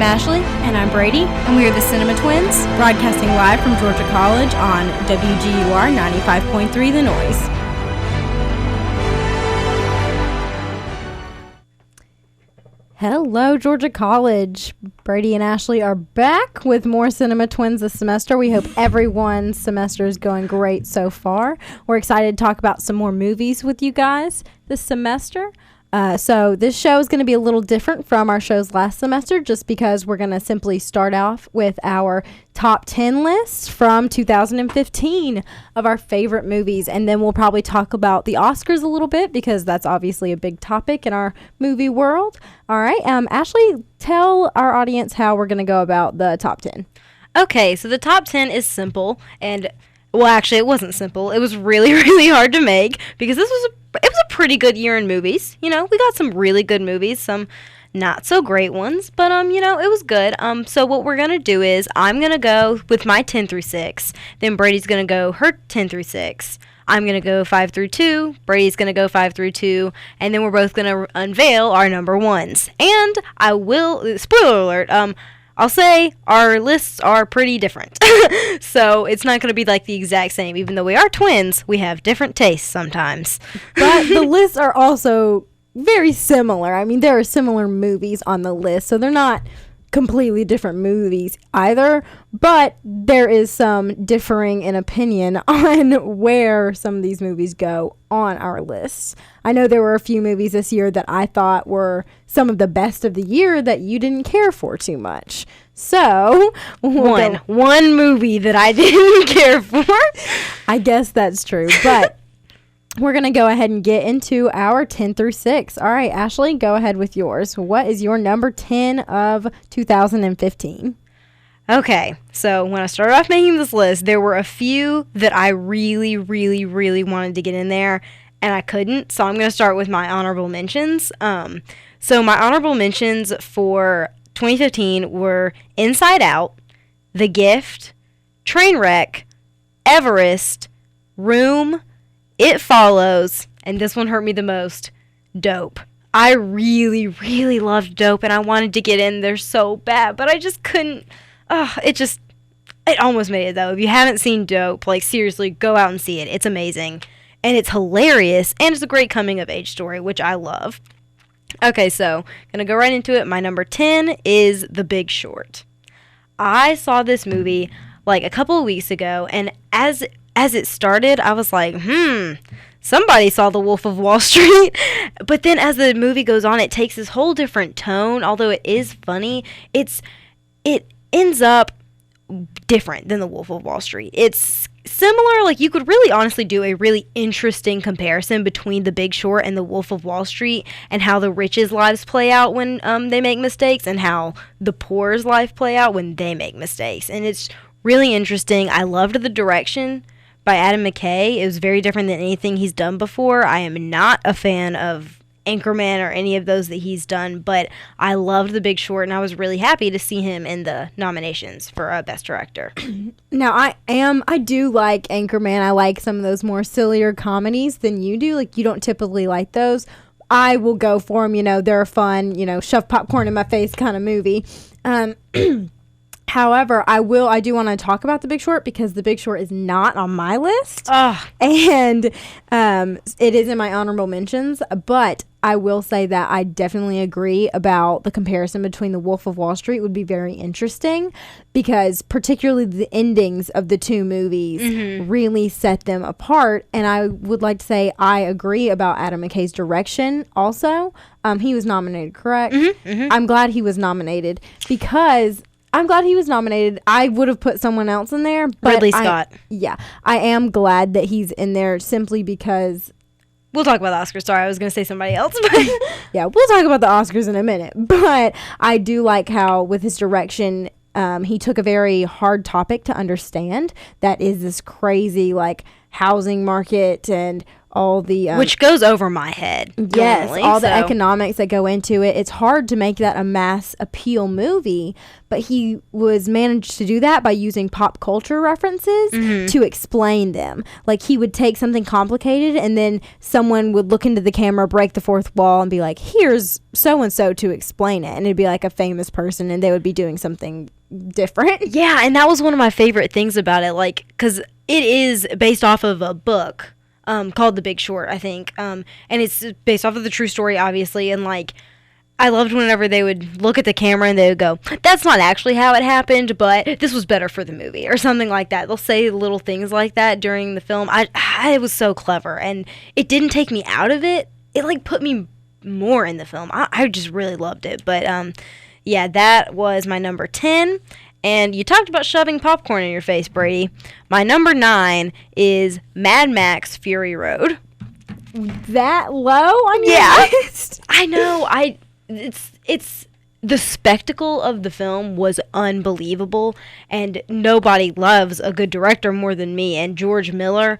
Ashley. And I'm Brady. And we are the Cinema Twins, broadcasting live from Georgia College on WGUR 95.3 The Noise. Hello, Georgia College. Brady and Ashley are back with more Cinema Twins this semester. We hope everyone's semester is going great so far. We're excited to talk about some more movies with you guys this semester. So this show is going to be a little different from our shows last semester just because we're going to simply start off with our top 10 list from 2015 of our favorite movies. And then we'll probably talk about the Oscars a little bit because that's obviously a big topic in our movie world. All right. Ashley, tell our audience how we're going to go about the top 10. Okay, so the top 10 is simple. And, well, actually, it wasn't simple. It was really, really hard to make because it was a pretty good year in movies. You know, we got some really good movies, some not so great ones, but it was good. So what we're gonna do is I'm gonna go with my 10 through 6, then Brady's gonna go her 10 through 6. I'm gonna go 5 through 2. Brady's gonna go 5 through 2, and then we're both gonna unveil our number ones. And I will spoiler alert. I'll say our lists are pretty different. So it's not going to be like the exact same. Even though we are twins, we have different tastes sometimes. But the lists are also very similar. I mean, there are similar movies on the list, so they're not completely different movies either. But there is some differing in opinion on where some of these movies go on our lists. I know there were a few movies this year that I thought were some of the best of the year that you didn't care for too much. So, one movie that I didn't care for. I guess that's true, but we're going to go ahead and get into our 10 through 6. All right, Ashley, go ahead with yours. What is your number 10 of 2015? Okay, so when I started off making this list, there were a few that I really, really, really wanted to get in there, and I couldn't, so I'm going to start with my honorable mentions. So my honorable mentions for 2015 were Inside Out, The Gift, Trainwreck, Everest, Room, It Follows, and this one hurt me the most, Dope. I really, really loved Dope, and I wanted to get in there so bad, but I just couldn't. It almost made it, though. If you haven't seen Dope, like, seriously, go out and see it. It's amazing, and it's hilarious, and it's a great coming-of-age story, which I love. Okay, so, gonna go right into it. My number 10 is The Big Short. I saw this movie, like, a couple of weeks ago, and as it started, I was like, somebody saw The Wolf of Wall Street. But then as the movie goes on, it takes this whole different tone. Although it is funny, it ends up different than The Wolf of Wall Street. It's similar, like you could really honestly do a really interesting comparison between The Big Short and The Wolf of Wall Street and how the rich's lives play out when they make mistakes and how the poor's life play out when they make mistakes. And it's really interesting. I loved the direction by Adam McKay. It was very different than anything he's done before. I am not a fan of Anchorman or any of those that he's done, but I loved The Big Short, and I was really happy to see him in the nominations for Best Director. Now, I do like Anchorman. I like some of those more sillier comedies than you do. Like, you don't typically like those. I will go for them. They're a fun, shove popcorn in my face kind of movie. However, I do want to talk about The Big Short because The Big Short is not on my list. And it is in my honorable mentions. But I will say that I definitely agree about the comparison between The Wolf of Wall Street would be very interesting because particularly the endings of the two movies really set them apart. And I would like to say I agree about Adam McKay's direction also. He was nominated, correct? I'm glad he was nominated because I'm glad he was nominated. I would have put someone else in there. But Ridley Scott. I am glad that he's in there simply because... We'll talk about the Oscars. Sorry, I was going to say somebody else. Yeah, we'll talk about the Oscars in a minute. But I do like how with his direction, he took a very hard topic to understand. That is this crazy, like, housing market and all the which goes over my head. Yes, normally, all the economics that go into it. It's hard to make that a mass appeal movie, but he was managed to do that by using pop culture references to explain them. Like, he would take something complicated, and then someone would look into the camera, break the fourth wall, and be like, here's so-and-so to explain it. And it'd be like a famous person, and they would be doing something different. Yeah, and that was one of my favorite things about it, like, because it is based off of a book called The Big Short, I think, and it's based off of the true story, obviously, and, like, I loved whenever they would look at the camera and they would go, that's not actually how it happened, but this was better for the movie, or something like that. They'll say little things like that during the film. It was so clever, and it didn't take me out of it. It, like, put me more in the film. I just really loved it, but, yeah, that was my number 10. And you talked about shoving popcorn in your face, Brady. My number 9 is Mad Max Fury Road. That low on your list? I know. It's the spectacle of the film was unbelievable, and nobody loves a good director more than me. And George Miller,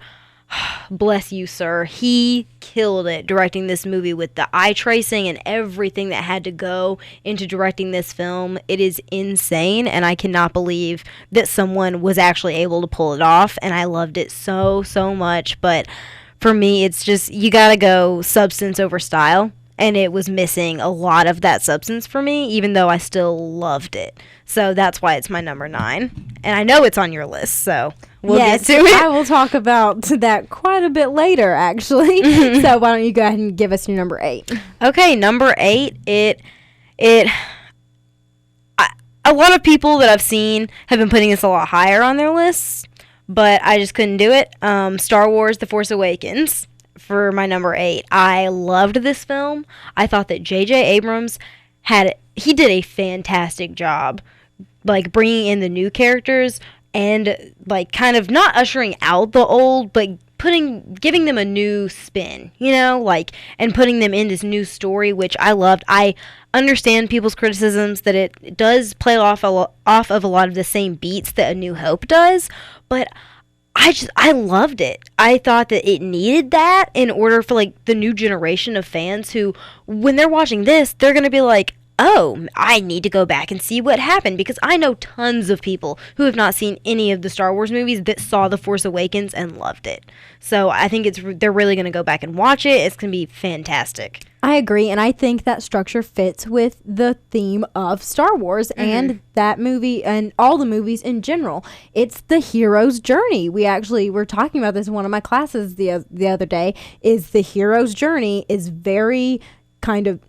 bless you, sir. He killed it directing this movie with the eye tracing and everything that had to go into directing this film. It is insane, and I cannot believe that someone was actually able to pull it off, and I loved it so much. But for me, it's just, you gotta go substance over style, and it was missing a lot of that substance for me, even though I still loved it. So that's why it's my number 9. And I know it's on your list, so we'll get to it. I will talk about that quite a bit later, actually. So why don't you go ahead and give us your number 8? Okay, number 8, a lot of people that I've seen have been putting this a lot higher on their lists, but I just couldn't do it. Star Wars The Force Awakens for my number 8. I loved this film. I thought that J.J. Abrams he did a fantastic job, like, bringing in the new characters and, like, kind of not ushering out the old, but giving them a new spin, you know, like, and putting them in this new story, which I loved. I understand people's criticisms that it does play off of a lot of the same beats that A New Hope does, but I loved it. I thought that it needed that in order for, like, the new generation of fans who, when they're watching this, they're going to be like, oh, I need to go back and see what happened, because I know tons of people who have not seen any of the Star Wars movies that saw The Force Awakens and loved it. So I think they're really going to go back and watch it. It's going to be fantastic. I agree, and I think that structure fits with the theme of Star Wars and that movie and all the movies in general. It's the hero's journey. We actually were talking about this in one of my classes the other day, is the hero's journey is very kind of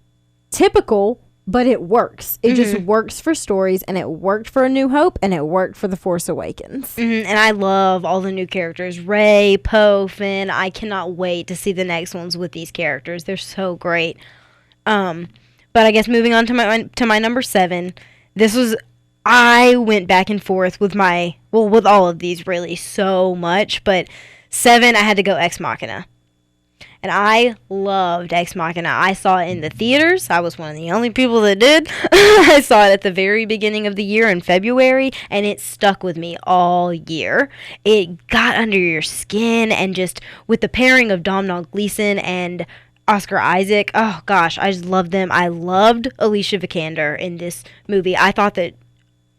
typical, but it works. It just works for stories, and it worked for A New Hope, and it worked for The Force Awakens. And I love all the new characters. Rey, Poe, Finn. I cannot wait to see the next ones with these characters. They're so great. But I guess moving on to my number 7. I went back and forth with with all of these really so much, but 7, I had to go Ex Machina. And I loved Ex Machina. I saw it in the theaters. I was one of the only people that did. I saw it at the very beginning of the year in February, and it stuck with me all year. It got under your skin, and just with the pairing of Domhnall Gleeson and Oscar Isaac, oh gosh, I just loved them. I loved Alicia Vikander in this movie. I thought that,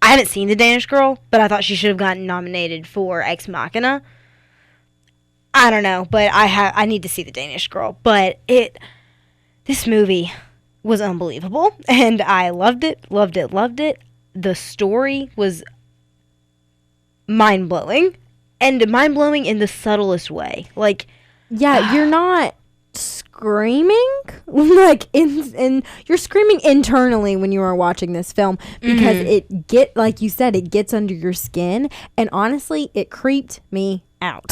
I haven't seen The Danish Girl, but I thought she should have gotten nominated for Ex Machina. I don't know, but I need to see The Danish Girl. But this movie was unbelievable, and I loved it. The story was mind-blowing, and mind-blowing in the subtlest way. Like, yeah, you're not screaming like you're screaming internally when you are watching this film, because like you said, it gets under your skin, and honestly, it creeped me out.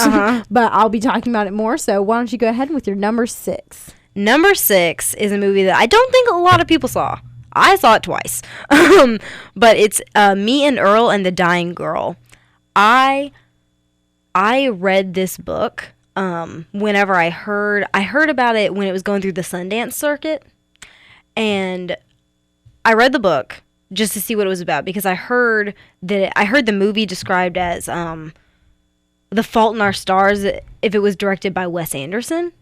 But I'll be talking about it more, so why don't you go ahead with your number 6. Number 6 is a movie that I don't think a lot of people saw. I saw it twice. But it's Me and Earl and the Dying Girl. I read this book whenever I heard about it when it was going through the Sundance circuit, and I read the book just to see what it was about, because I heard the movie described as The Fault in Our Stars if it was directed by Wes Anderson.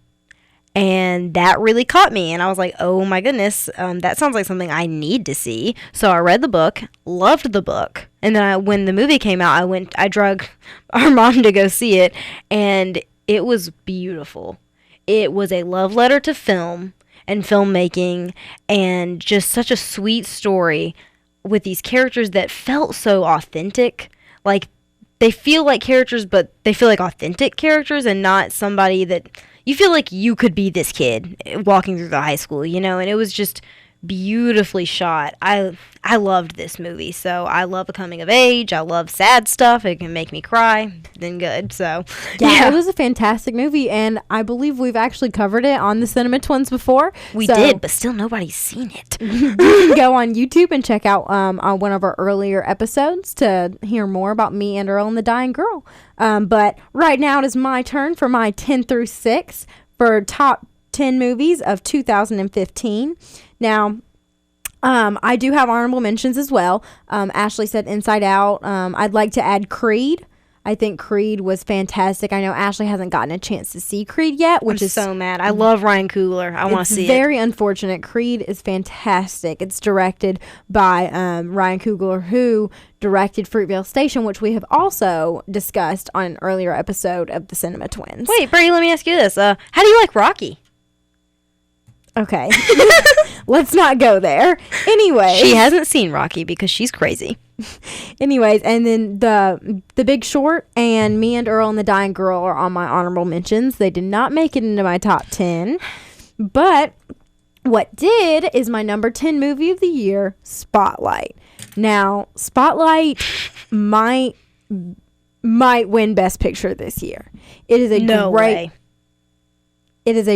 And that really caught me. And I was like, oh my goodness, that sounds like something I need to see. So I read the book, loved the book. And then when the movie came out, I drug our mom to go see it. And it was beautiful. It was a love letter to film and filmmaking, and just such a sweet story with these characters that felt so authentic. Like, they feel like characters, but they feel like authentic characters and not somebody that you feel like you could be this kid walking through the high school, you know? And it was just beautifully shot. I loved this movie. So I love a coming of age. I love sad stuff. It can make me cry. Then good. So yeah, it was a fantastic movie, and I believe we've actually covered it on the Cinema Twins before. We did, but still nobody's seen it. You can go on YouTube and check out on one of our earlier episodes to hear more about me and Earl and the Dying Girl. But right now it is my turn for my 10 through 6 for top 10 movies of 2015. Now, I do have honorable mentions as well. Ashley said Inside Out. I'd like to add Creed. I think Creed was fantastic. I know Ashley hasn't gotten a chance to see Creed yet, which I'm is so mad. I love Ryan Coogler. I want to see it. It's very unfortunate. Creed is fantastic. It's directed by Ryan Coogler, who directed Fruitvale Station, which we have also discussed on an earlier episode of the Cinema Twins. Wait, Brady, let me ask you this. How do you like Rocky? Okay. Let's not go there. Anyway. She hasn't seen Rocky because she's crazy. Anyways, and then the Big Short and Me and Earl and the Dying Girl are on my honorable mentions. They did not make it into my top 10. But what did is my number 10 movie of the year, Spotlight. Now, Spotlight might win Best Picture this year. It is a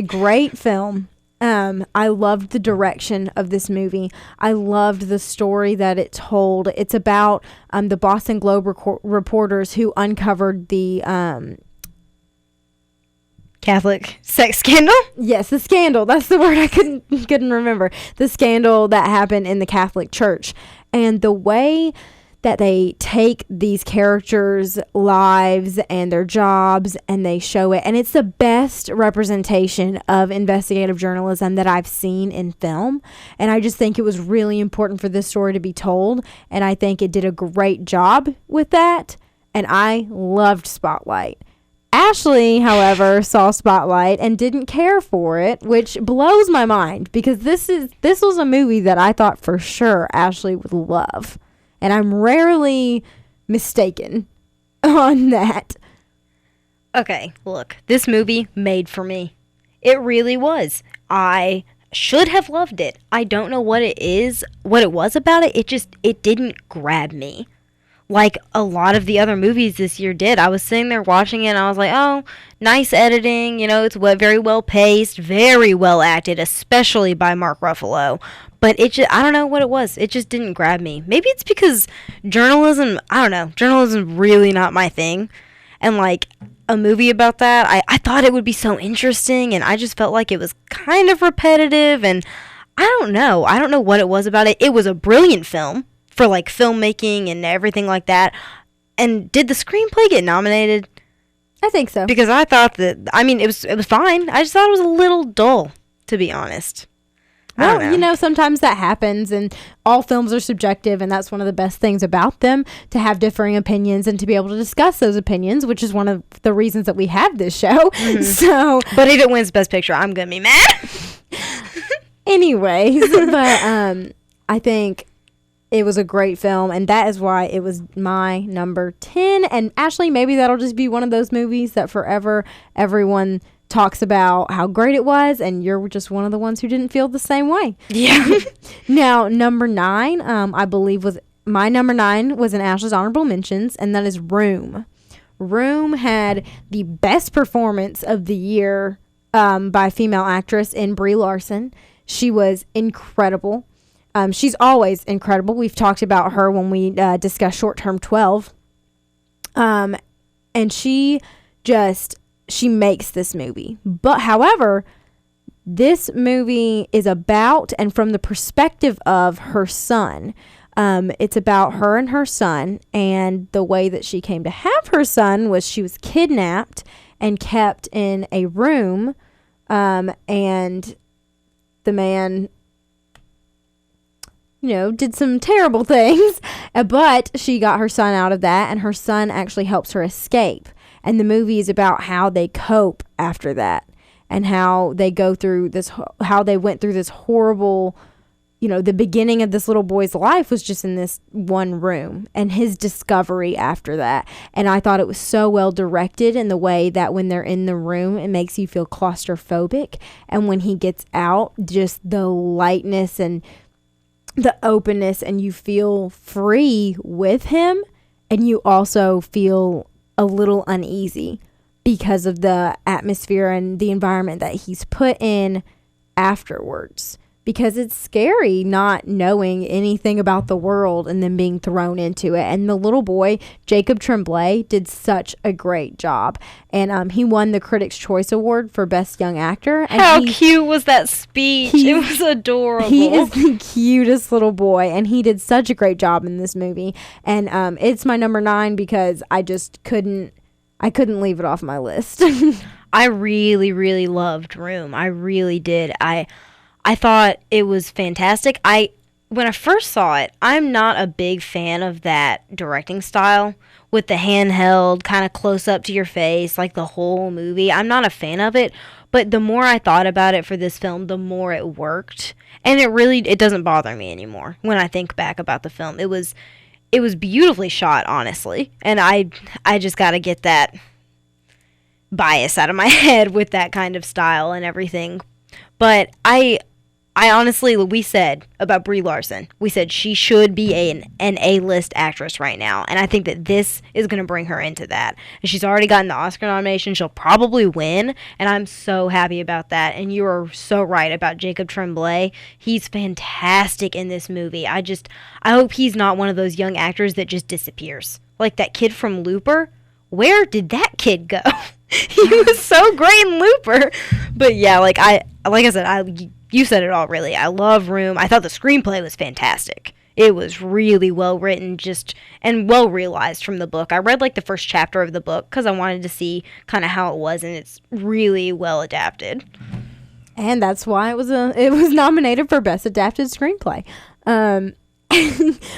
great film. I loved the direction of this movie. I loved the story that it told. It's about the Boston Globe reporters who uncovered the Catholic sex scandal? Yes, the scandal. That's the word I couldn't remember. The scandal that happened in the Catholic Church. And the way that they take these characters' lives and their jobs and they show it. And it's the best representation of investigative journalism that I've seen in film. And I just think it was really important for this story to be told. And I think it did a great job with that. And I loved Spotlight. Ashley, however, saw Spotlight and didn't care for it, which blows my mind because this was a movie that I thought for sure Ashley would love. And I'm rarely mistaken on that. Okay, look, this movie made for me. It really was. I should have loved it. I don't know what it was about it. It didn't grab me like a lot of the other movies this year did. I was sitting there watching it and I was like, oh, nice editing. You know, it's very well paced, very well acted, especially by Mark Ruffalo. But I don't know what it was. It just didn't grab me. Maybe it's because journalism, I don't know. Journalism's really not my thing. And like a movie about that, I thought it would be so interesting. And I just felt like it was kind of repetitive. And I don't know. I don't know what it was about it. It was a brilliant film for like filmmaking and everything like that. And did the screenplay get nominated? I think so. Because I thought that, I mean, it was fine. I just thought it was a little dull, to be honest. Well, you know, sometimes that happens, and all films are subjective, and that's one of the best things about them, to have differing opinions and to be able to discuss those opinions, which is one of the reasons that we have this show. Mm-hmm. So, but if it wins Best Picture, I'm gonna be mad. Anyways, but I think it was a great film, and that is why it was my number 10. And Ashley, maybe that'll just be one of those movies that forever everyone talks about how great it was, and you're just one of the ones who didn't feel the same way. Yeah. Now, number 9, I believe was my number 9 was in Ashley's honorable mentions, and that is Room. Room had the best performance of the year by a female actress in Brie Larson. She was incredible. She's always incredible. We've talked about her when we discussed Short Term 12. And she makes this movie. But however, this movie is about and from the perspective of her son. It's about her and her son, and the way that she came to have her son was she was kidnapped and kept in a room And the man, did some terrible things, but she got her son out of that, and her son actually helps her escape. And the movie is about how they cope after that, and how they go through this, how they went through this horrible, the beginning of this little boy's life was just in this one room, and his discovery after that. And I thought it was so well directed in the way that when they're in the room, it makes you feel claustrophobic. And when he gets out, just the lightness and the openness, and you feel free with him, and you also feel a little uneasy because of the atmosphere and the environment that he's put in afterwards. Because it's scary not knowing anything about the world and then being thrown into it. And the little boy, Jacob Tremblay, did such a great job. And he won the Critics' Choice Award for Best Young Actor. And how cute was that speech? It was adorable. He is the cutest little boy, and he did such a great job in this movie. And it's my number 9 because I just couldn't leave it off my list. I really, really loved Room. I really did. I thought it was fantastic. When I first saw it, I'm not a big fan of that directing style with the handheld kind of close up to your face, like the whole movie. I'm not a fan of it, but the more I thought about it for this film, the more it worked. And it doesn't bother me anymore when I think back about the film. It was beautifully shot, honestly. And I just got to get that bias out of my head with that kind of style and everything. But I honestly, we said about Brie Larson, we said she should be an A-list actress right now. And I think that this is going to bring her into that. And she's already gotten the Oscar nomination. She'll probably win. And I'm so happy about that. And you are so right about Jacob Tremblay. He's fantastic in this movie. I hope he's not one of those young actors that just disappears. Like that kid from Looper. Where did that kid go? He was so great in Looper. But yeah, like I said, you said it all, really. I love Room. I thought the screenplay was fantastic. It was really well written, and well realized from the book. I read like the first chapter of the book because I wanted to see kind of how it was, and it's really well adapted. And that's why it was nominated for Best Adapted Screenplay.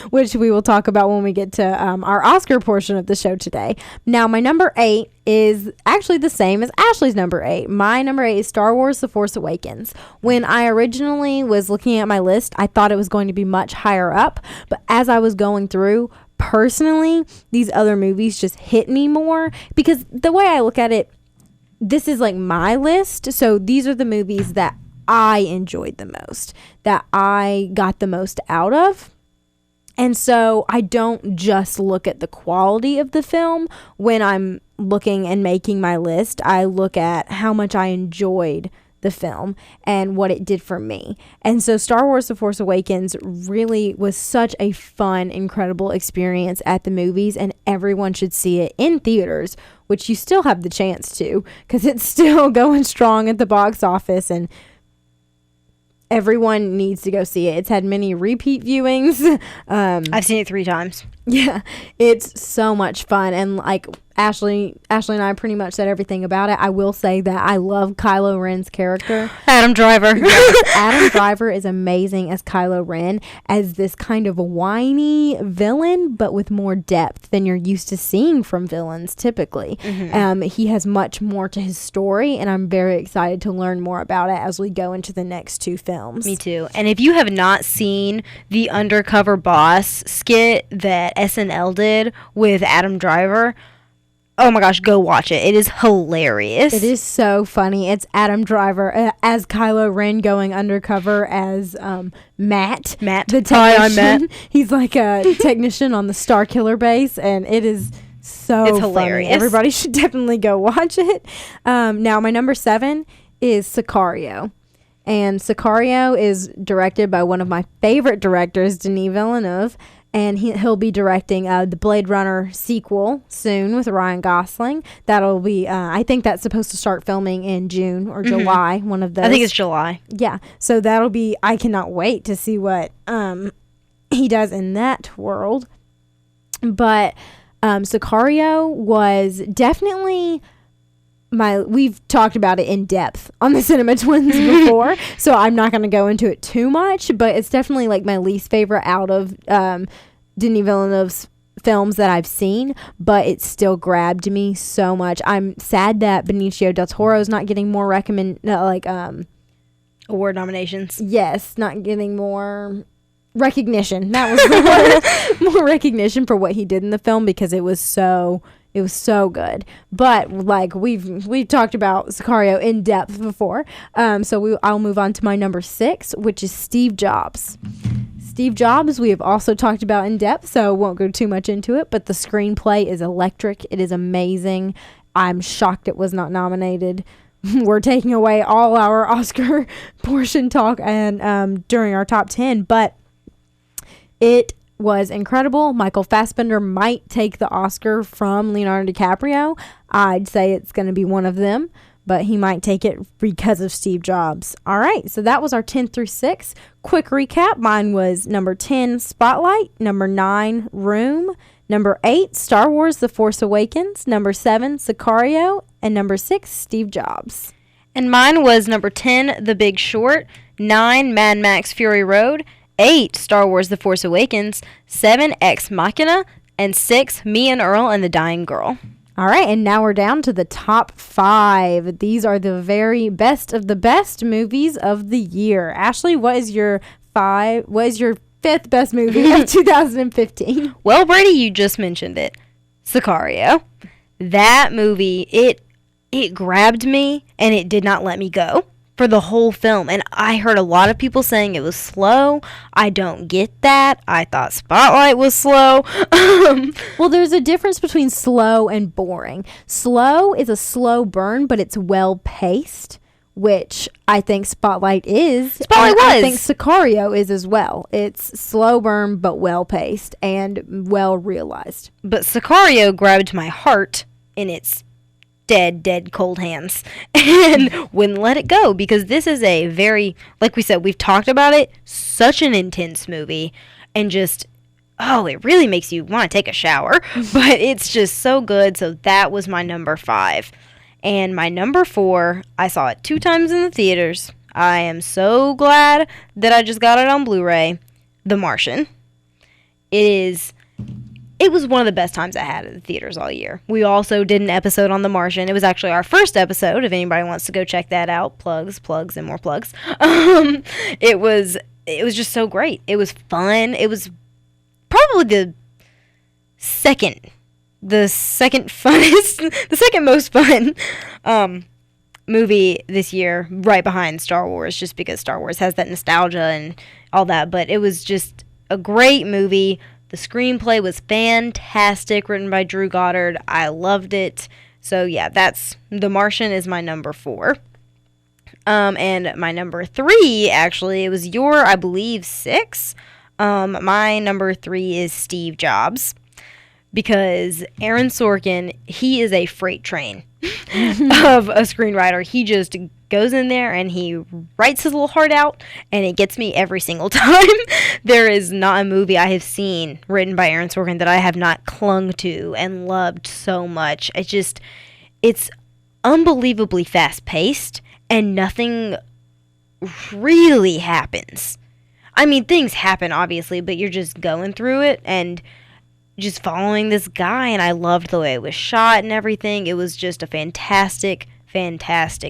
Which we will talk about when we get to our Oscar portion of the show today. Now, my number 8 is actually the same as Ashley's number 8. My number 8 is Star Wars The Force Awakens. When I originally was looking at my list, I thought it was going to be much higher up. But as I was going through, personally, these other movies just hit me more. Because the way I look at it, this is like my list. So these are the movies that I enjoyed the most, that I got the most out of. And so I don't just look at the quality of the film when I'm looking and making my list. I look at how much I enjoyed the film and what it did for me. And so Star Wars The Force Awakens really was such a fun, incredible experience at the movies, and everyone should see it in theaters, which you still have the chance to, because it's still going strong at the box office, and everyone needs to go see it. It's had many repeat viewings. I've seen it 3 times. Yeah, it's so much fun. And like Ashley and I pretty much said everything about it. I will say that I love Kylo Ren's character. Adam Driver. Adam Driver is amazing as Kylo Ren, as this kind of whiny villain, but with more depth than you're used to seeing from villains typically. Mm-hmm. He has much more to his story, and I'm very excited to learn more about it as we go into the next 2 films. Me too. And if you have not seen the Undercover Boss skit that SNL did with Adam Driver, oh my gosh, go watch it. It is hilarious. It is so funny. It's Adam Driver as Kylo Ren going undercover as Matt. The technician. Hi, I'm Matt. He's like a technician on the Starkiller base, and it is so funny. Everybody should definitely go watch it. Now, my number 7 is Sicario. And Sicario is directed by one of my favorite directors, Denis Villeneuve. And he'll be directing the Blade Runner sequel soon with Ryan Gosling. That'll be, I think that's supposed to start filming in June or July, one of those. I think it's July. Yeah, so that'll be, I cannot wait to see what he does in that world. But Sicario was definitely we've talked about it in depth on the Cinema Twins before, so I'm not going to go into it too much, but it's definitely like my least favorite out of Denis Villeneuve's films that I've seen, but it still grabbed me so much. I'm sad that Benicio del Toro is not getting more award nominations. Yes, not getting more recognition. That was the word. More recognition for what he did in the film, because it was so good. But like we've talked about Sicario in depth before. I'll move on to my number 6, which is Steve Jobs. Steve Jobs, we have also talked about in depth, so won't go too much into it, but the screenplay is electric. It is amazing. I'm shocked it was not nominated. We're taking away all our Oscar portion talk and during our top 10, but it was incredible. Michael Fassbender might take the Oscar from Leonardo DiCaprio. I'd say it's going to be one of them, but he might take it because of Steve Jobs. All right, so that was our 10 through 6. Quick recap. Mine was number 10, Spotlight. Number 9, Room. Number 8, Star Wars The Force Awakens. Number 7, Sicario. And number 6, Steve Jobs. And mine was number 10, The Big Short. 9, Mad Max Fury Road. 8, Star Wars The Force Awakens. 7, Ex Machina. And 6, Me and Earl and the Dying Girl. All right, and now we're down to the top 5. These are the very best of the best movies of the year. Ashley, what is your 5th best movie of 2015? Well, Brady, you just mentioned it. Sicario. That movie, it grabbed me and it did not let me go for the whole film. And I heard a lot of people saying it was slow. I don't get that. I thought Spotlight was slow. Well, there's a difference between slow and boring. Slow is a slow burn, but it's well paced, which I think Spotlight is. Spotlight was. I think Sicario is as well. It's slow burn, but well paced and well realized. But Sicario grabbed my heart in its dead cold hands and wouldn't let it go, because this is a very, like we said, we've talked about it, such an intense movie, and just, it really makes you want to take a shower, but it's just so good. So that was my number 5. And my number 4, I saw it 2 times in the theaters. I am so glad that I just got it on Blu-ray. The Martian. It was one of the best times I had at the theaters all year. We also did an episode on The Martian. It was actually our first episode, if anybody wants to go check that out. Plugs, and more plugs. It was just so great. It was fun. It was probably the second funnest, the second most fun movie this year, right behind Star Wars, just because Star Wars has that nostalgia and all that. But it was just a great movie. The screenplay was fantastic, written by Drew Goddard. I loved it. So yeah, The Martian is my number 4. And my number 3, actually, it was your, I believe, 6. My number 3 is Steve Jobs, because Aaron Sorkin, he is a freight train of a screenwriter. He just goes in there and he writes his little heart out, and it gets me every single time. There is not a movie I have seen written by Aaron Sorkin that I have not clung to and loved so much. It's unbelievably fast-paced, and nothing really happens. I mean, things happen, obviously, but you're just going through it and just following this guy, and I loved the way it was shot and everything. It was just a fantastic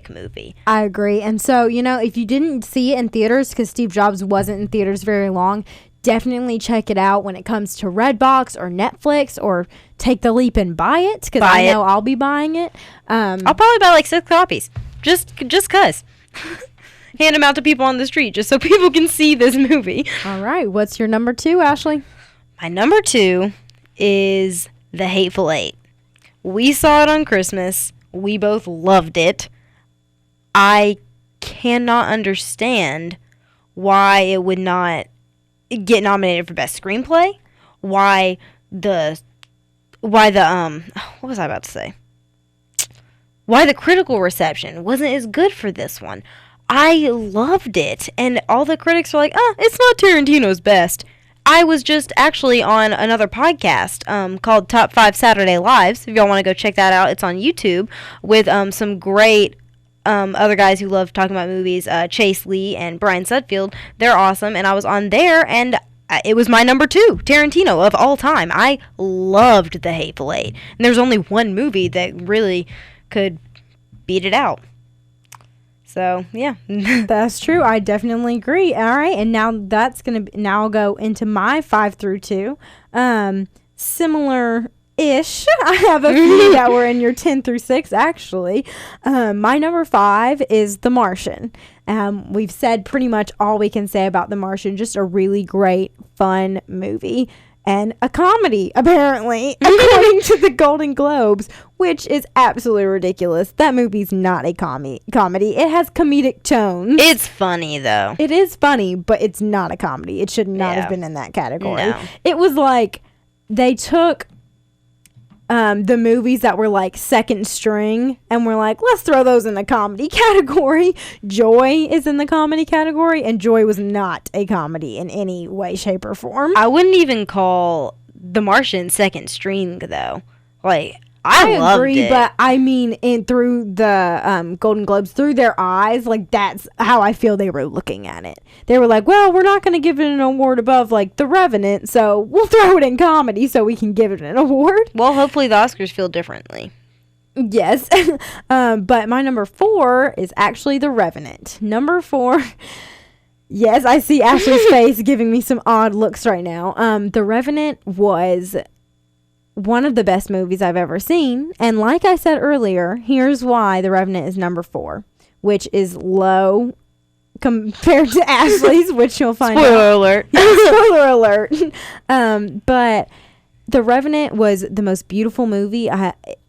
movie. I agree. And so, if you didn't see it in theaters, because Steve Jobs wasn't in theaters very long, definitely check it out when it comes to Redbox or Netflix, or take the leap and buy it, because I know I'll be buying it. I'll probably buy like 6 copies, just cause. Hand them out to people on the street just so people can see this movie. All right. What's your number 2, Ashley? My number 2 is The Hateful Eight. We saw it on Christmas. We both loved it. I cannot understand why it would not get nominated for Best Screenplay. Why the what was I about to say? Why the critical reception wasn't as good for this one. I loved it, and all the critics were like, it's not Tarantino's best. I was just actually on another podcast called Top 5 Saturday Lives. If y'all want to go check that out, it's on YouTube with some great other guys who love talking about movies, Chase Lee and Brian Sudfield. They're awesome, and I was on there, and it was my number 2, Tarantino, of all time. I loved The Hateful Eight, and there's only one movie that really could beat it out. So, yeah. That's true. I definitely agree. All right, and now now I'll go into my 5 through 2. Similar-ish. I have a few that were in your 10 through 6, actually. My number 5 is The Martian. We've said pretty much all we can say about The Martian. Just a really great, fun movie. And a comedy, apparently, according to the Golden Globes, which is absolutely ridiculous. That movie's not a comedy. It has comedic tones. It's funny, though. It is funny, but it's not a comedy. It should not have been in that category. No. It was like they took the movies that were like second string and we're like, let's throw those in the comedy category. Joy is in the comedy category, and Joy was not a comedy in any way, shape, or form. I wouldn't even call The Martian second string, though. Like, I loved agree, it. but I mean, through the Golden Globes, through their eyes, like that's how I feel they were looking at it. They were like, well, we're not going to give it an award above like The Revenant, so we'll throw it in comedy so we can give it an award. Well, hopefully the Oscars feel differently. Yes. But my number 4 is actually The Revenant. Number 4. Yes, I see Ashley's face giving me some odd looks right now. The Revenant was one of the best movies I've ever seen. And like I said earlier, here's why The Revenant is number 4, which is low compared to Ashley's, which you'll find Spoiler out. alert. Spoiler alert. But The Revenant was the most beautiful movie.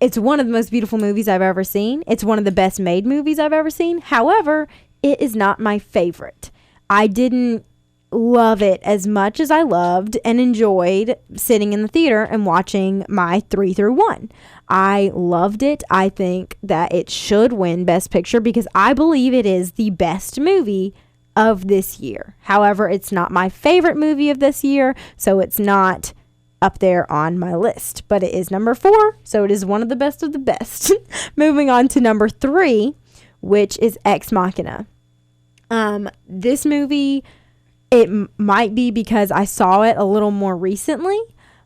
It's one of the most beautiful movies I've ever seen. It's one of the best made movies I've ever seen. However, it is not my favorite. I didn't love it as much as I loved and enjoyed sitting in the theater and watching my 3 through 1. I loved it. I think that it should win Best Picture because I believe it is the best movie of this year. However, it's not my favorite movie of this year, so it's not up there on my list. But it is number 4, so it is one of the best of the best. Moving on to number 3, which is Ex Machina. This movie, it might be because I saw it a little more recently,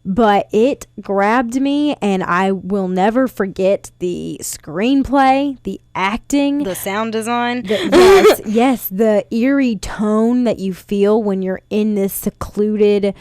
but it grabbed me, and I will never forget the screenplay, the acting, The sound design. yes, the eerie tone that you feel when you're in this secluded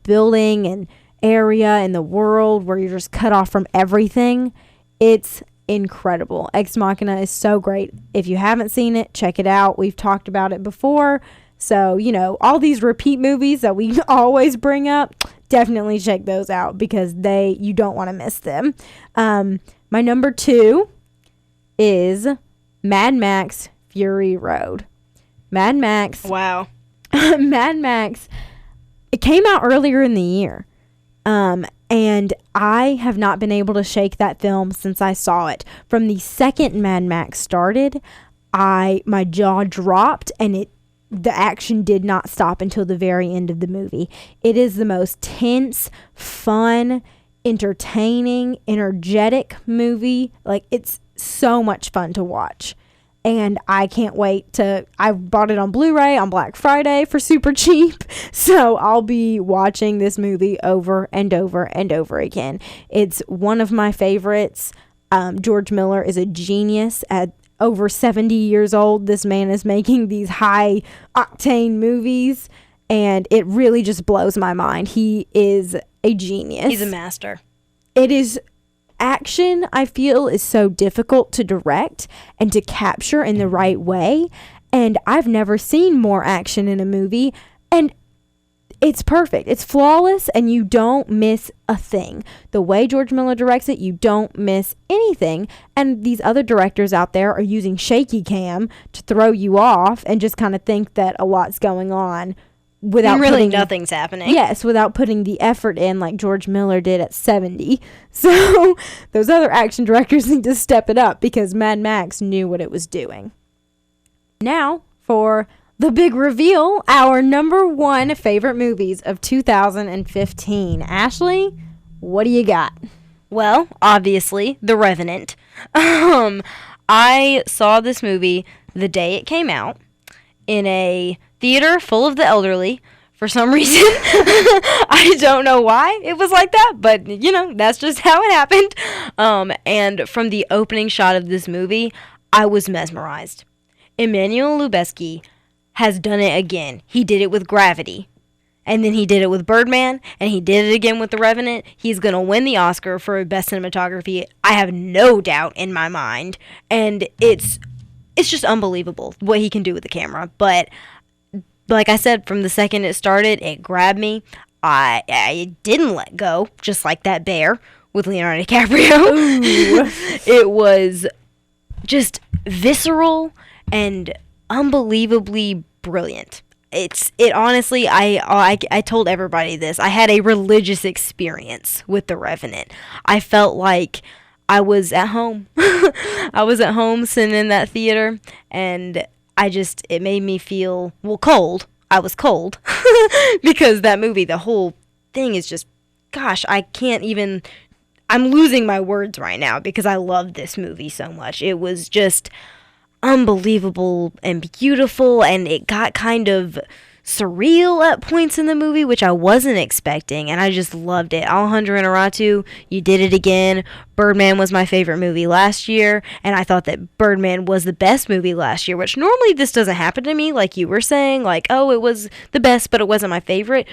building and area in the world where you're just cut off from everything. It's incredible. Ex Machina is so great. If you haven't seen it, check it out. We've talked about it before. So, you know, all these repeat movies that we always bring up, definitely check those out because you don't want to miss them. My number 2 is Mad Max Fury Road. Mad Max. Wow. Mad Max. It came out earlier in the year. And I have not been able to shake that film since I saw it. From the second Mad Max started, my jaw dropped, and the action did not stop until the very end of the movie. It is the most tense, fun, entertaining, energetic movie. Like, it's so much fun to watch. And I can't wait I bought it on Blu-ray on Black Friday for super cheap. So I'll be watching this movie over and over and over again. It's one of my favorites. George Miller is a genius. At over 70 years old, this man is making these high octane movies, and it really just blows my mind. He is a genius. He's a master. It is action, I feel, is so difficult to direct and to capture in the right way, and I've never seen more action in a movie, and it's perfect. It's flawless, and you don't miss a thing. The way George Miller directs it, you don't miss anything. And these other directors out there are using shaky cam to throw you off and just kind of think that a lot's going on without really nothing's happening. Yes, without putting the effort in like George Miller did at 70. So those other action directors need to step it up because Mad Max knew what it was doing. Now for the big reveal, our number one favorite movies of 2015. Ashley, what do you got? Well, obviously, The Revenant. I saw this movie the day it came out in a theater full of the elderly. For some reason, I don't know why it was like that, but that's just how it happened. And from the opening shot of this movie, I was mesmerized. Emmanuel Lubezki has done it again. He did it with Gravity. And then he did it with Birdman, and he did it again with The Revenant. He's going to win the Oscar for Best Cinematography. I have no doubt in my mind. And it's just unbelievable what he can do with the camera. But like I said, from the second it started, it grabbed me. I didn't let go, just like that bear with Leonardo DiCaprio. It was just visceral and unbelievably brilliant. It honestly, I told everybody this. I had a religious experience with The Revenant. I felt like I was at home. I was at home sitting in that theater, and it made me feel, cold. I was cold because that movie, the whole thing is just, gosh, I'm losing my words right now because I love this movie so much. It was just unbelievable and beautiful, and it got kind of surreal at points in the movie, which I wasn't expecting, and I just loved it. Alejandro Inarritu, you did it again. Birdman was my favorite movie last year, and I thought that Birdman was the best movie last year, which normally this doesn't happen to me, like you were saying, like, oh, it was the best, but it wasn't my favorite.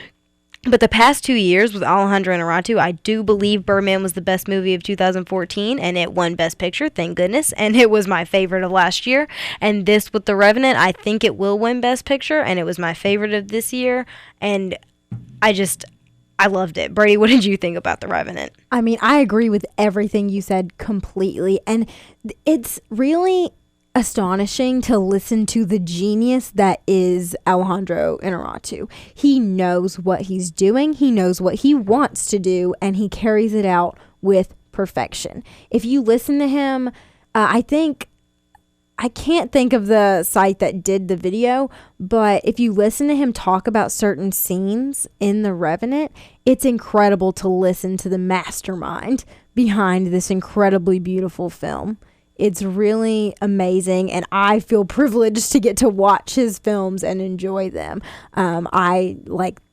But the past 2 years with Alejandro Inarritu, I do believe Birdman was the best movie of 2014, and it won Best Picture, thank goodness, and it was my favorite of last year. And this with The Revenant, I think it will win Best Picture, and it was my favorite of this year, and I loved it. Brady, what did you think about The Revenant? I mean, I agree with everything you said completely, and it's really astonishing to listen to the genius that is Alejandro Inarritu. He knows what he's doing, he knows what he wants to do, and he carries it out with perfection. If you listen to him, I can't think of the site that did the video, but if you listen to him talk about certain scenes in The Revenant, it's incredible to listen to the mastermind behind this incredibly beautiful film. It's really amazing, and I feel privileged to get to watch his films and enjoy them. I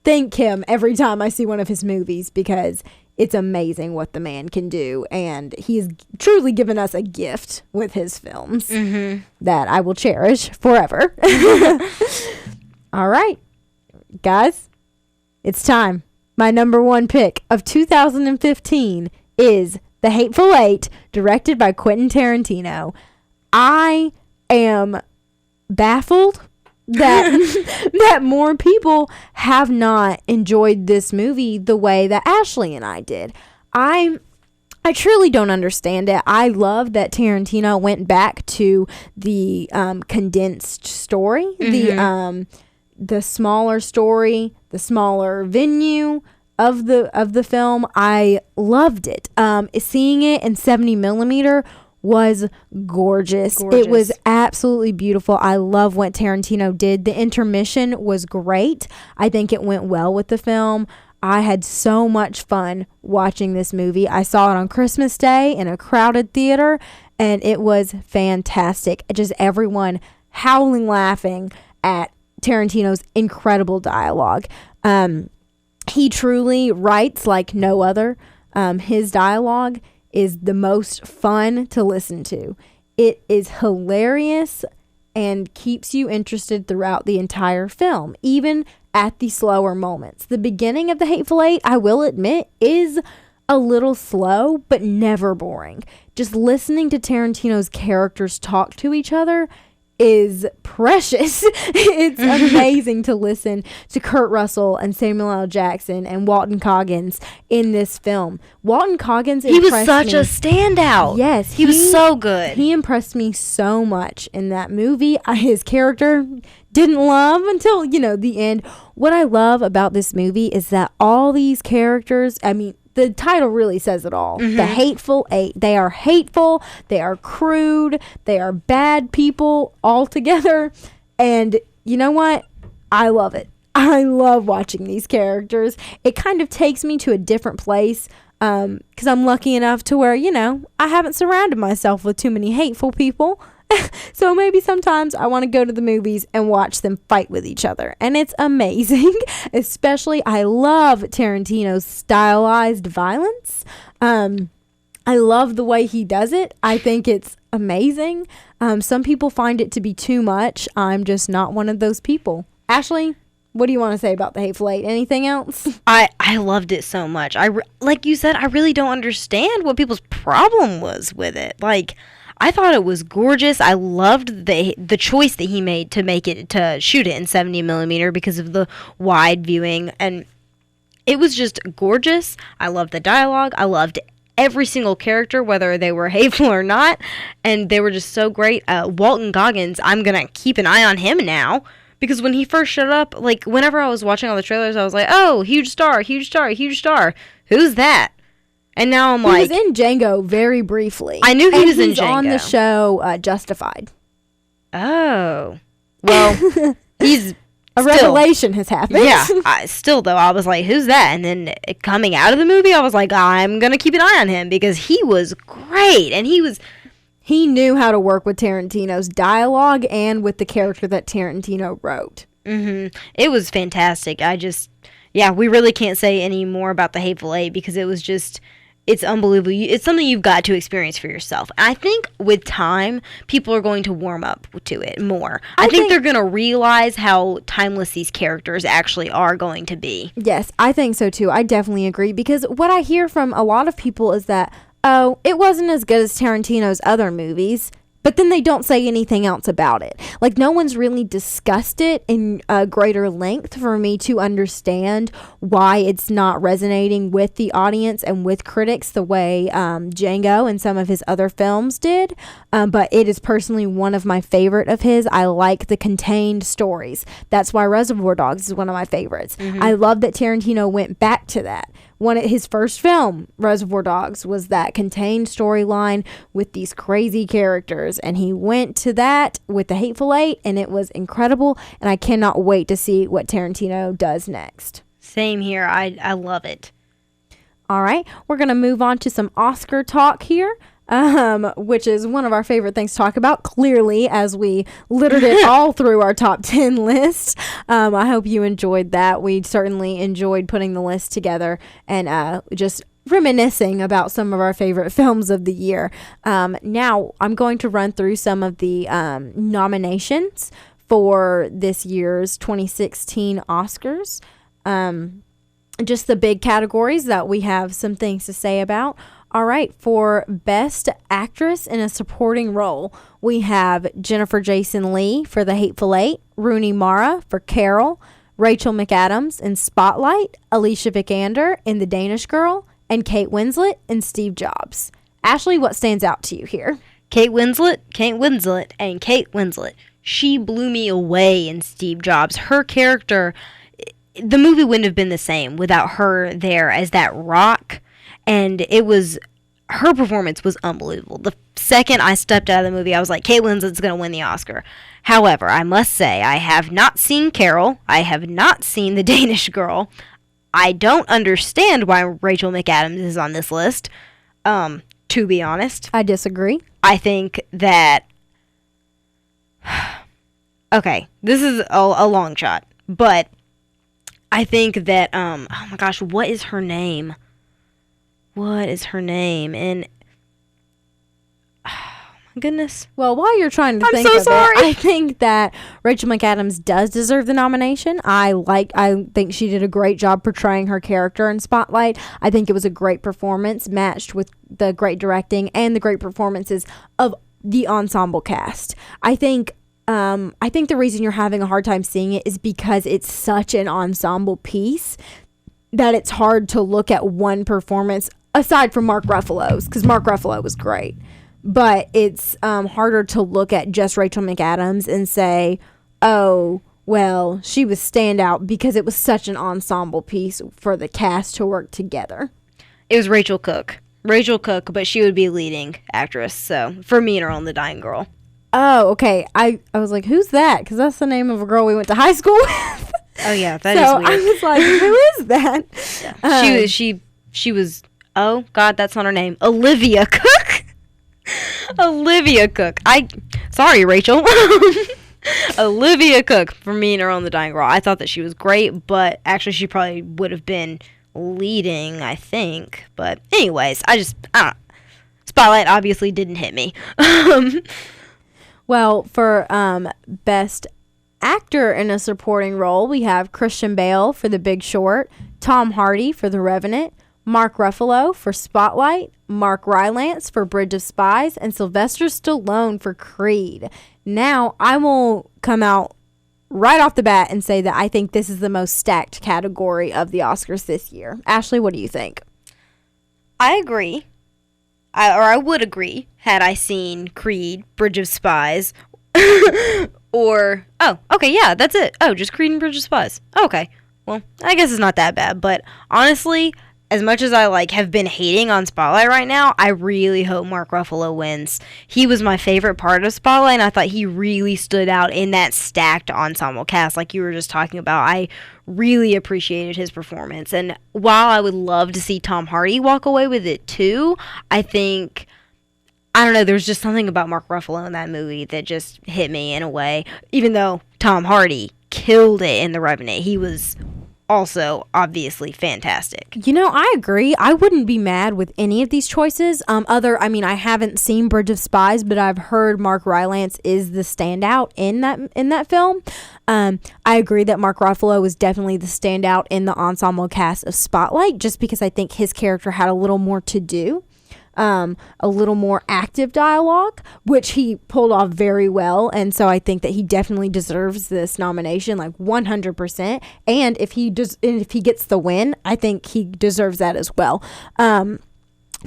thank him every time I see one of his movies because it's amazing what the man can do, and he's truly given us a gift with his films that I will cherish forever. All right, guys, it's time. My number one pick of 2015 is The Hateful Eight, directed by Quentin Tarantino. I am baffled that more people have not enjoyed this movie the way that Ashley and I did. I truly don't understand it. I love that Tarantino went back to the condensed story, the smaller story, the smaller venue of the film. I loved it. Seeing it in 70 millimeter was gorgeous. It was absolutely beautiful. I love what Tarantino did. The intermission was great. I think it went well with the film. I had so much fun watching this movie. I saw it on Christmas Day in a crowded theater, and it was fantastic. Just everyone howling laughing at Tarantino's incredible dialogue. He truly writes like no other. His dialogue is the most fun to listen to. It is hilarious and keeps you interested throughout the entire film, even at the slower moments. The beginning of The Hateful Eight, I will admit, is a little slow, but never boring. Just listening to Tarantino's characters talk to each other is precious. It's amazing to listen to Kurt Russell and Samuel L. Jackson and Walton Goggins in this film. Walton Goggins he was such a standout. Yes, he was so good. He impressed me so much in that movie. His character didn't love until the end. What I love about this movie is that all these characters, I mean, the title really says it all. The Hateful Eight. They are hateful. They are crude. They are bad people altogether. And you know what? I love it. I love watching these characters. It kind of takes me to a different place because I'm lucky enough to where, I haven't surrounded myself with too many hateful people. So maybe sometimes I want to go to the movies and watch them fight with each other. And it's amazing. Especially, I love Tarantino's stylized violence. I love the way he does it. I think it's amazing. Some people find it to be too much. I'm just not one of those people. Ashley, what do you want to say about The Hateful Eight? Anything else? I loved it so much. Like you said, I really don't understand what people's problem was with it. Like, I thought it was gorgeous. I loved the choice that he made to shoot it in 70 millimeter because of the wide viewing, and it was just gorgeous. I loved the dialogue. I loved every single character, whether they were hateful or not, and they were just so great. Walton Goggins, I'm gonna keep an eye on him now. Because when he first showed up, like, whenever I was watching all the trailers, I was like, oh, huge star, huge star, huge star. Who's that? And now I'm like... He was in Django very briefly. I knew he was in Django. He's on the show Justified. Oh. Well, he's... A revelation has happened. Yeah. Still, though, I was like, who's that? And then coming out of the movie, I was like, I'm going to keep an eye on him because he was great. And he knew how to work with Tarantino's dialogue and with the character that Tarantino wrote. Mm-hmm. It was fantastic. We really can't say any more about The Hateful Eight because it's unbelievable. It's something you've got to experience for yourself. I think with time, people are going to warm up to it more. I think they're going to realize how timeless these characters actually are going to be. Yes, I think so too. I definitely agree because what I hear from a lot of people is that, oh, it wasn't as good as Tarantino's other movies, but then they don't say anything else about it. Like, no one's really discussed it in a greater length for me to understand why it's not resonating with the audience and with critics the way Django and some of his other films did. But it is personally one of my favorite of his. I like the contained stories. That's why Reservoir Dogs is one of my favorites. Mm-hmm. I love that Tarantino went back to that. His first film, Reservoir Dogs, was that contained storyline with these crazy characters. And he went to that with The Hateful Eight, and it was incredible. And I cannot wait to see what Tarantino does next. Same here. I love it. All right. We're going to move on to some Oscar talk here. Which is one of our favorite things to talk about, clearly, as we littered it all through our top 10 list. I hope you enjoyed that. We certainly enjoyed putting the list together and just reminiscing about some of our favorite films of the year. Now, I'm going to run through some of the nominations for this year's 2016 Oscars. Just the big categories that we have some things to say about. All right, for Best Actress in a Supporting Role, we have Jennifer Jason Leigh for The Hateful Eight, Rooney Mara for Carol, Rachel McAdams in Spotlight, Alicia Vikander in The Danish Girl, and Kate Winslet in Steve Jobs. Ashley, what stands out to you here? Kate Winslet. She blew me away in Steve Jobs. Her character, the movie wouldn't have been the same without her there as that rock. And her performance was unbelievable. The second I stepped out of the movie, I was like, Kate Winslet's going to win the Oscar. However, I must say, I have not seen Carol. I have not seen The Danish Girl. I don't understand why Rachel McAdams is on this list, to be honest. I disagree. I think that... Okay, this is a long shot, but I think that, oh my gosh, what is her name? And oh my goodness. Well, while you're trying to think of it, I think that Rachel McAdams does deserve the nomination. I think she did a great job portraying her character in Spotlight. I think it was a great performance matched with the great directing and the great performances of the ensemble cast. I think the reason you're having a hard time seeing it is because it's such an ensemble piece that it's hard to look at one performance aside from Mark Ruffalo's, because Mark Ruffalo was great. But it's harder to look at just Rachel McAdams and say, oh, well, she was standout because it was such an ensemble piece for the cast to work together. It was Rachel Cook, but she would be leading actress. So for me and her on The Dying Girl. Oh, okay. I was like, who's that? Because that's the name of a girl we went to high school with. Oh yeah, that So is weird. I was like, who is that? Yeah. She was. Oh God, that's not her name. Olivia Cook. Olivia Cook. Sorry, Rachel. Olivia Cook for Mean Girl and the Dying Girl. I thought that she was great, but actually she probably would have been leading, I think. But anyways, I don't know. Spotlight obviously didn't hit me. Well, for best actor in a supporting role, we have Christian Bale for The Big Short, Tom Hardy for The Revenant, Mark Ruffalo for Spotlight, Mark Rylance for Bridge of Spies, and Sylvester Stallone for Creed. Now, I will come out right off the bat and say that I think this is the most stacked category of the Oscars this year. Ashley, what do you think? I agree. I would agree had I seen Creed, Bridge of Spies, or okay, yeah, that's it. Oh, just Creed and Bridge of Spies. Okay, well, I guess it's not that bad. But honestly, as much as I have been hating on Spotlight right now, I really hope Mark Ruffalo wins. He was my favorite part of Spotlight, and I thought he really stood out in that stacked ensemble cast, like you were just talking about. I really appreciated his performance, and while I would love to see Tom Hardy walk away with it too, I don't know, there's just something about Mark Ruffalo in that movie that just hit me in a way. Even though Tom Hardy killed it in The Revenant, he was also obviously fantastic. You know, I agree. I wouldn't be mad with any of these choices. I haven't seen Bridge of Spies, but I've heard Mark Rylance is the standout in that film. I agree that Mark Ruffalo was definitely the standout in the ensemble cast of Spotlight, just because I think his character had a little more to do. A little more active dialogue, which he pulled off very well, and so I think that he definitely deserves this nomination, 100%. And if he gets the win, I think he deserves that as well. Tom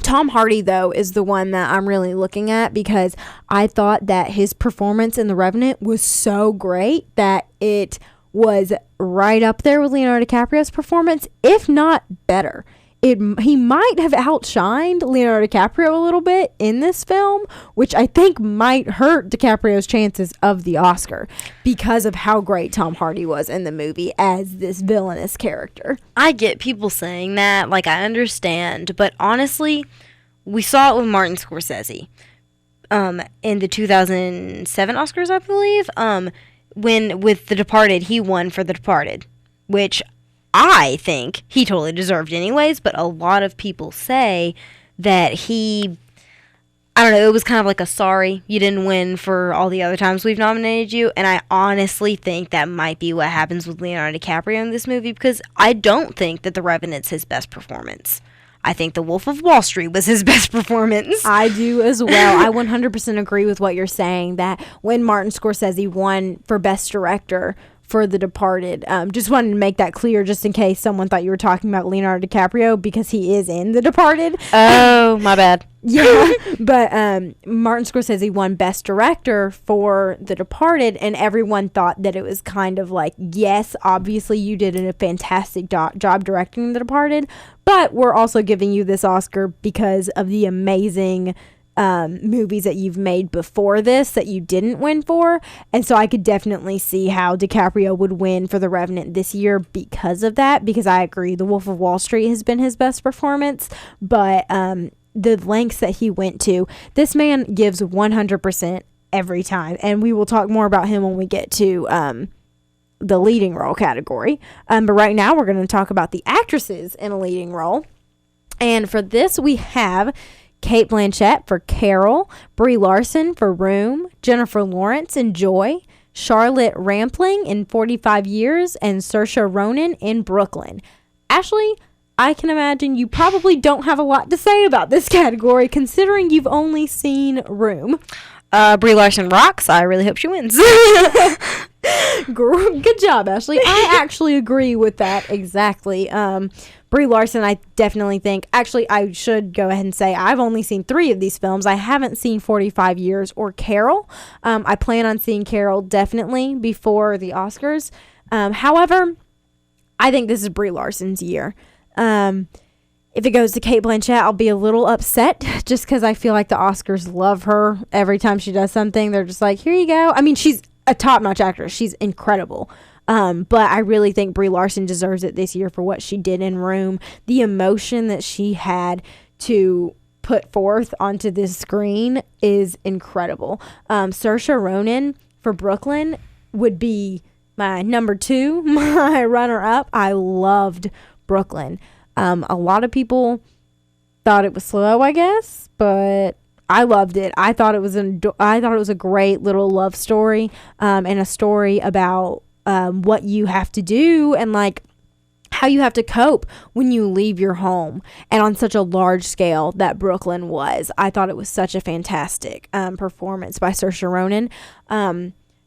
Hardy, though, is the one that I'm really looking at, because I thought that his performance in The Revenant was so great that it was right up there with Leonardo DiCaprio's performance, if not better. He might have outshined Leonardo DiCaprio a little bit in this film, which I think might hurt DiCaprio's chances of the Oscar because of how great Tom Hardy was in the movie as this villainous character. I get people saying that, I understand, but honestly, we saw it with Martin Scorsese in the 2007 Oscars, I believe, when with The Departed, he won for The Departed, which I think he totally deserved anyways, but a lot of people say that I don't know, it was kind of like a sorry, you didn't win for all the other times we've nominated you, and I honestly think that might be what happens with Leonardo DiCaprio in this movie, because I don't think that The Revenant's his best performance. I think The Wolf of Wall Street was his best performance. I do as well. I 100% agree with what you're saying, that when Martin Scorsese won for Best Director for The Departed, just wanted to make that clear, just in case someone thought you were talking about Leonardo DiCaprio, because he is in The Departed. Oh, my bad. Yeah, but Martin Scorsese won Best Director for The Departed, and everyone thought that it was kind of like, yes, obviously you did a fantastic job directing The Departed, but we're also giving you this Oscar because of the amazing movies that you've made before this that you didn't win for. And so I could definitely see how DiCaprio would win for The Revenant this year because of that, because I agree The Wolf of Wall Street has been his best performance, but the lengths that he went to, this man gives 100% every time, and we will talk more about him when we get to the leading role category, but right now we're going to talk about the actresses in a leading role. And for this we have Cate Blanchett for Carol, Brie Larson for Room, Jennifer Lawrence in Joy, Charlotte Rampling in 45 Years, and Saoirse Ronan in Brooklyn. Ashley, I can imagine you probably don't have a lot to say about this category, considering you've only seen Room. Brie Larson rocks. I really hope she wins. Good job, Ashley. I actually agree with that exactly. Brie Larson, I definitely think, actually, I should go ahead and say I've only seen 3 of these films. I haven't seen 45 Years or Carol. I plan on seeing Carol definitely before the Oscars. However, I think this is Brie Larson's year. If it goes to Cate Blanchett, I'll be a little upset just because I feel like the Oscars love her. Every time she does something, they're just like, here you go. I mean, she's a top-notch actress. She's incredible. But I really think Brie Larson deserves it this year for what she did in Room. The emotion that she had to put forth onto this screen is incredible. Saoirse Ronan for Brooklyn would be my number 2, my runner-up. I loved Brooklyn. A lot of people thought it was slow, I guess, but I loved it. I thought it was a great little love story, and a story about what you have to do and like how you have to cope when you leave your home, and on such a large scale that Brooklyn was. I thought it was such a fantastic performance by Saoirse Ronan.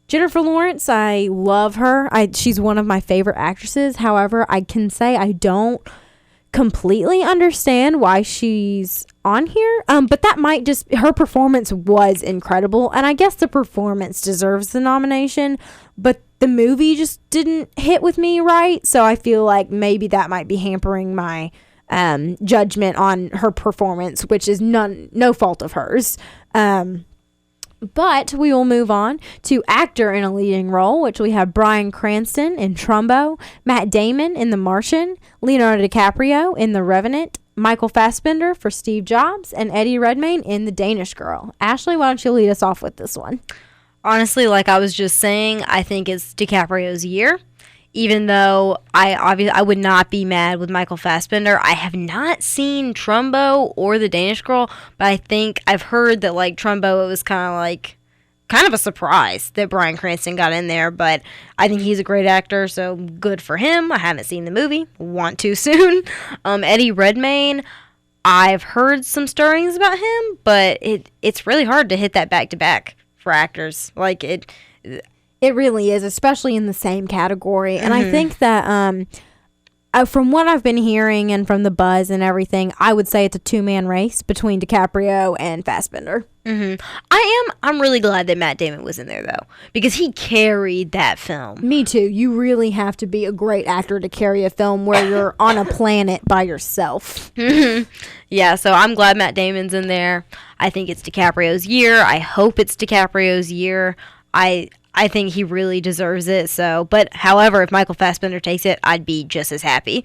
Jennifer Lawrence, I love her. She's one of my favorite actresses. However, I can say I don't completely understand why she's on here, but that might just, her performance was incredible, and I guess the performance deserves the nomination, but the movie just didn't hit with me right, so I feel like maybe that might be hampering my judgment on her performance, which is no fault of hers. But we will move on to actor in a leading role, which we have Bryan Cranston in Trumbo, Matt Damon in The Martian, Leonardo DiCaprio in The Revenant, Michael Fassbender for Steve Jobs, and Eddie Redmayne in The Danish Girl. Ashley, why don't you lead us off with this one? Honestly, like I was just saying, I think it's DiCaprio's year. Even though I would not be mad with Michael Fassbender. I have not seen Trumbo or The Danish Girl, but I think I've heard that like Trumbo, it was kind of a surprise that Bryan Cranston got in there, but I think he's a great actor, so good for him. I haven't seen the movie, want to soon. Eddie Redmayne, I've heard some stirrings about him, but it's really hard to hit that back to back for actors. Like It really is, especially in the same category. And I think that from what I've been hearing and from the buzz and everything, I would say it's a 2-man race between DiCaprio and Fassbender. I'm really glad that Matt Damon was in there, though, because he carried that film. Me too. You really have to be a great actor to carry a film where you're on a planet by yourself. Yeah, so I'm glad Matt Damon's in there. I think it's DiCaprio's year. I hope it's DiCaprio's year. I think he really deserves it. But however, if Michael Fassbender takes it, I'd be just as happy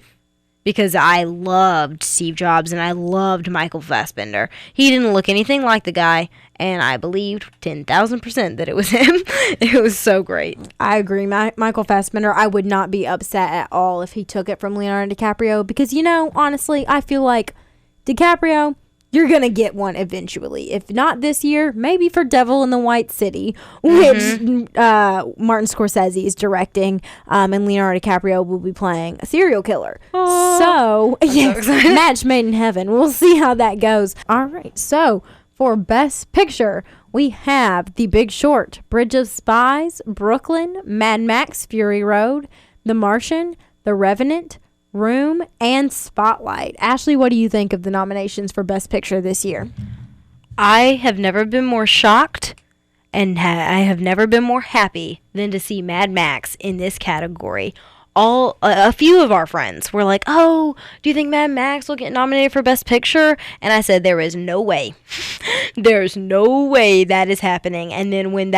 because I loved Steve Jobs and I loved Michael Fassbender. He didn't look anything like the guy, and I believed 10,000% that it was him. It was so great. I agree. Michael Fassbender, I would not be upset at all if he took it from Leonardo DiCaprio because, honestly, I feel like DiCaprio, you're going to get one eventually. If not this year, maybe for Devil in the White City, which Martin Scorsese is directing, and Leonardo DiCaprio will be playing a serial killer. Aww. So, yes, match made in heaven. We'll see how that goes. All right, so for Best Picture, we have The Big Short, Bridge of Spies, Brooklyn, Mad Max, Fury Road, The Martian, The Revenant, Room, and Spotlight. Ashley, what do you think of the nominations for Best Picture this year? I have never been more shocked and I have never been more happy than to see Mad Max in this category. A few of our friends were like, oh, do you think Mad Max will get nominated for Best Picture? And I said, there is no way. There's no way that is happening. And then when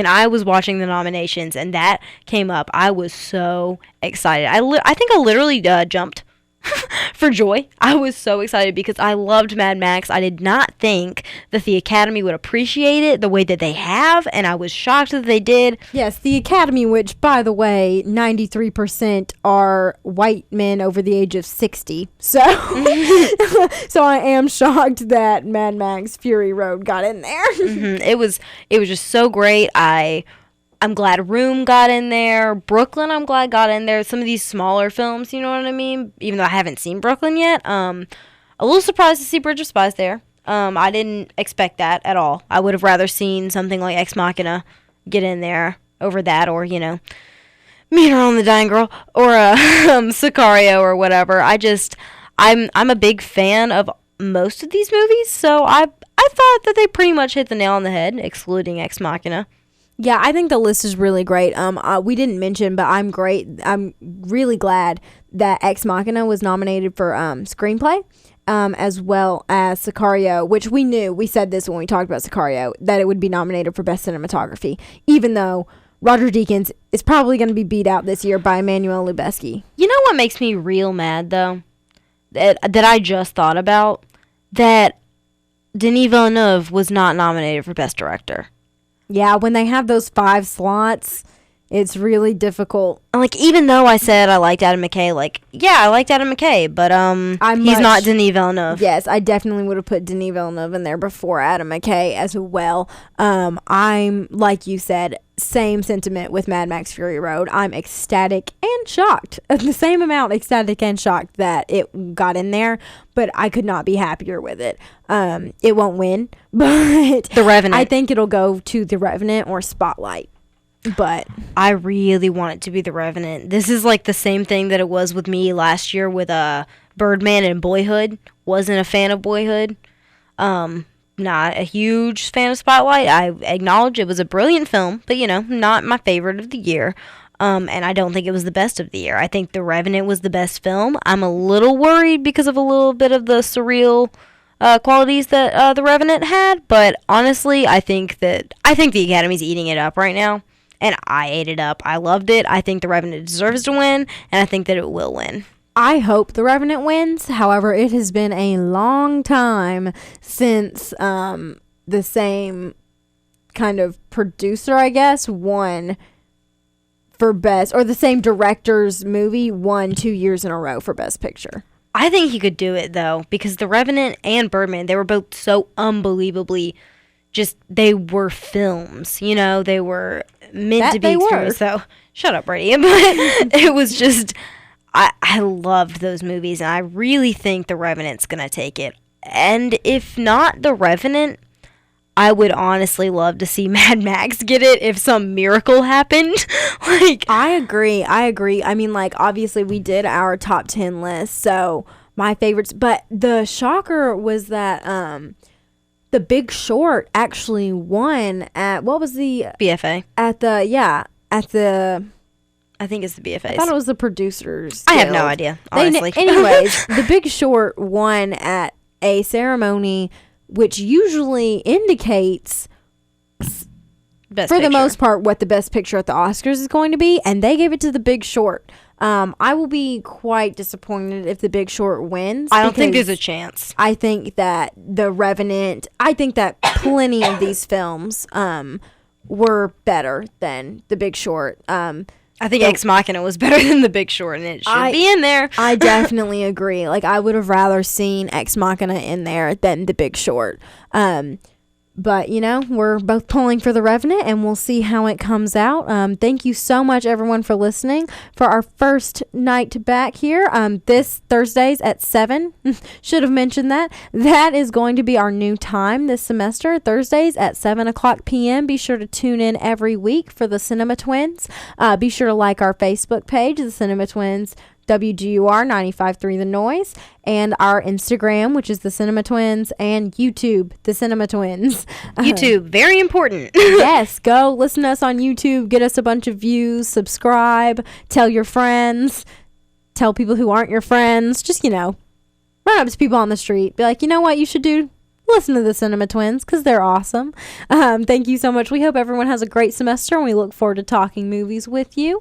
I was watching the nominations and that came up, I was so excited. I think I literally jumped for joy. I was so excited because I loved Mad Max. I did not think that the Academy would appreciate it the way that they have, and I was shocked that they did. Yes, the Academy, which, by the way, 93% are white men over the age of 60. So, so I am shocked that Mad Max Fury Road got in there. It was just so great. I'm glad Room got in there. Brooklyn, I'm glad got in there. Some of these smaller films, you know what I mean? Even though I haven't seen Brooklyn yet. A little surprised to see Bridge of Spies there. I didn't expect that at all. I would have rather seen something like Ex Machina get in there over that, or, Meet Her on the Dying Girl, or Sicario or whatever. I'm a big fan of most of these movies, so I thought that they pretty much hit the nail on the head, excluding Ex Machina. Yeah, I think the list is really great. We didn't mention, but I'm really glad that Ex Machina was nominated for screenplay, as well as Sicario, which we knew. We said this when we talked about Sicario, that it would be nominated for best cinematography, even though Roger Deakins is probably going to be beat out this year by Emmanuel Lubezki. You know what makes me real mad, though? That I just thought about? That Denis Villeneuve was not nominated for Best Director. Yeah, when they have those 5 slots, it's really difficult. Like, even though I said I liked Adam McKay, like, yeah, I liked Adam McKay, but he's not Denis Villeneuve. Yes, I definitely would have put Denis Villeneuve in there before Adam McKay as well. I'm, like you said, same sentiment with Mad Max Fury Road. I'm ecstatic and shocked. The same amount ecstatic and shocked that it got in there, but I could not be happier with it. It won't win, but The Revenant. I think it'll go to The Revenant or Spotlight. But I really want it to be The Revenant. This is like the same thing that it was with me last year with Birdman and Boyhood. Wasn't a fan of Boyhood. Not a huge fan of Spotlight. I acknowledge it was a brilliant film, but not my favorite of the year. And I don't think it was the best of the year. I think The Revenant was the best film. I'm a little worried because of a little bit of the surreal qualities that The Revenant had, but honestly, I think the Academy's eating it up right now. And I ate it up. I loved it. I think The Revenant deserves to win, and I think that it will win. I hope The Revenant wins. However, it has been a long time since the same kind of producer, I guess, won for best, or the same director's movie won 2 years in a row for Best Picture. I think he could do it, though, because The Revenant and Birdman, they were both so unbelievably they were films, they were meant That to be they were. films. So, shut up, Brady. But it was just, I loved those movies, and I really think The Revenant's going to take it. And if not The Revenant, I would honestly love to see Mad Max get it if some miracle happened. I agree. I mean, like, obviously we did our top 10 list, so my favorites, but the shocker was that The Big Short actually won at, what was the BFA. I think it's the BFAs. thought it was the producers. I have no Guild. idea, honestly. Anyways, The Big Short won at a ceremony which usually indicates, Best for the Picture. most part, what the best picture at the Oscars is going to be, and they gave it to The Big Short. I will be quite disappointed if The Big Short wins. I don't think because there's a chance. I think that The Revenant, I think that plenty of these films were better than The Big Short. I think Ex Machina was better than The Big Short, and it should be in there. I definitely agree. Like, I would have rather seen Ex Machina in there than The Big Short. But, we're both pulling for The Revenant, and we'll see how it comes out. Thank you so much, everyone, for listening for our first night back here. This Thursdays at 7. Should have mentioned that. That is going to be our new time this semester. Thursdays at 7 o'clock p.m. Be sure to tune in every week for the Cinema Twins. Be sure to like our Facebook page, the Cinema Twins, WGUR 95.3 The Noise, and our Instagram, which is the Cinema Twins, and YouTube, the Cinema Twins. YouTube, very important. Yes, go listen to us on YouTube, get us a bunch of views, subscribe, tell your friends, tell people who aren't your friends, just, run up to people on the street, be like, you know what you should do? Listen to the Cinema Twins, because they're awesome. Thank you so much. We hope everyone has a great semester, and we look forward to talking movies with you.